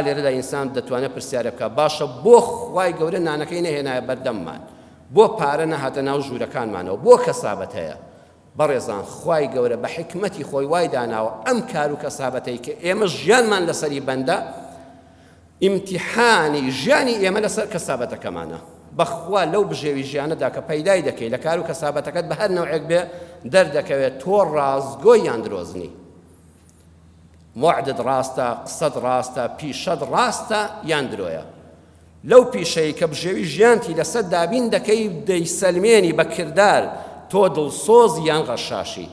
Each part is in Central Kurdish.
لێرەدا ئینسان دەتوانێت پرسیارە بکە باشە بۆ خوای گەورە نانەکەی نەهێنایە بەردەممان، بۆ پارە نەهاتە ناو ژوورەکانمانەوە، بۆ کەسابەت هەیە. بەڕێزان خوای گەورە بە حکمەتی خۆی وای داناوە ئەم کار و کەسابەتەی کە ئێمە ژیانمان لەسەری بەندە، ئیمتیحانی ژیانی ئێمە لەسەر کەسابەتەکەمانە. بەخوا لەو بژێوی ژیانەدا کە پەیدای دەکەی لە کار و کەسابەتەکەت بە هەر نەوعێک بێ دەردەکەوێت تۆ ڕازگۆی یان درۆزنی، وعدت ڕاستە، قسەت ڕاستە، پیشەت ڕاستە یان درۆیە. لەو پیشەی کە بژێوی ژیانتی لەسەر دابین دەکەی دەیسەلمێنی بە کردار، تۆ دڵسۆزی یان غەشاشی.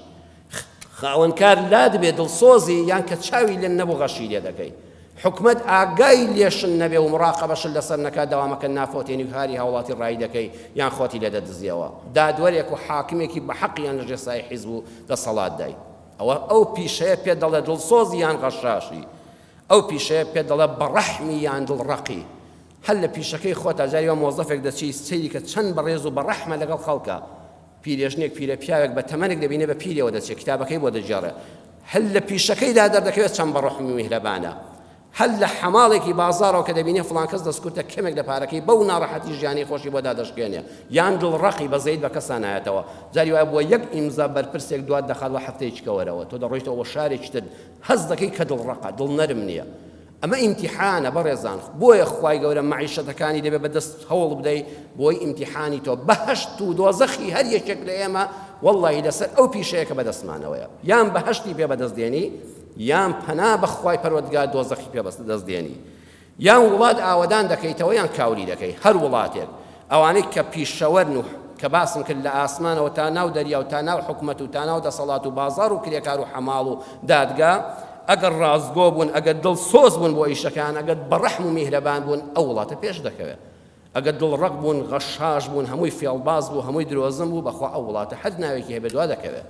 خاوەنکار لاد بێ دڵسۆزی یان کە چاوی لێ نەبوو غەشی لێ دەکەی. حکومت ئاگای لێشن نەبێ و مڕاقەبەشن لەسەر نەکات دەوامەکە نافۆتێنی هاری هاوڵاتی ڕای دەکەی یان خۆتی لێ دەدزیەوە. دادوەرێک و حاکمێکی بە حەقیان لە ژێسای حیزب و دەسەڵات دای. ئەو پیشەیە پێ دەڵێ دڵسۆزی یان غەشاشی، ئەو پیشەیە پێ دەڵێ بەڕەحمی یان دڵڕەقی. هەر لە پیشەکەی خۆتا جاری وە مۆزەفێک دەچی سەیری کە چەند بەڕێز و بەڕەحمە لەگەڵ خەڵکە، پیرێژنێک پیرە پیاوێک بە تەمەنێک دەبینێ بە پیرەوە دەچێت کتابەکەی بۆ دەجێڕێ، هەر لە پیشەکەیدا دەردەکەوێت چەند بەڕەحمی و میهرەبانە. هەر لە حەماڵێکی بازاڕەوە کە دەبینێ فڵان کەس دەستکوتە کەمێک لە پارەکەی بەو ناڕەحەتی ژیانی خۆشی بۆ دادەشکێنێ یان دڵڕەقی بە زەید بە کەسان نایەتەوە. جاری وایە بۆ یەک ئیمزا بەرپرسێک دوات دەخات وە هەفتەیەکی کەوەرەوە تۆ دەڕۆیتەوە بۆ شارێکی تر هەز دەکەی کە دڵڕەقە دڵ نەرم نییە. ئەمە ئیمتیحانە بەڕێزان، بۆیە خوای گەورە مەعیشەتەکانی دەبێت بەدەست هەوڵ بدەیت بۆی ئیمتیحانی تۆ بەهەشت و دۆزەخی هەر یەکێک لە ئێمە وەڵڵاهی لەسەر ئەو پیشەیە کە بەدەستمانەوەیە، یان بەهەشتی پێ بەدەستدێنی یان پەنا بە خوای پەروەردگار دۆزەخی پێ بەدەستدێنی، یان وڵات ئاوەدان دەکەیتەوە یان کاوری دەکەی. هەر وڵاتێک ئەوانەی کە پیشەوەرن و کە باسم کرد لە ئاسمانەوە تا ناو دەریا و تا ناو حکومەت و تا ناو دەسەڵات و بازار و کرێکار و حەماڵ و دادگا، ئەگەر ڕازگۆ بوون، ئەگەر دڵسۆز بوون بۆ ئیشەکان، ئەگەر بەڕەحم و میهرەبان بوون، ئەو وڵاتە پێش دەکەوێت. ئەگەر دڵڕەق بوون، غەشاش بوون، هەمووی فێڵباز بوو، هەمووی درۆزن بوو، بەخوا ئەو وڵاتە هەر ناوێکی هەبێت دوا دەکەوێت.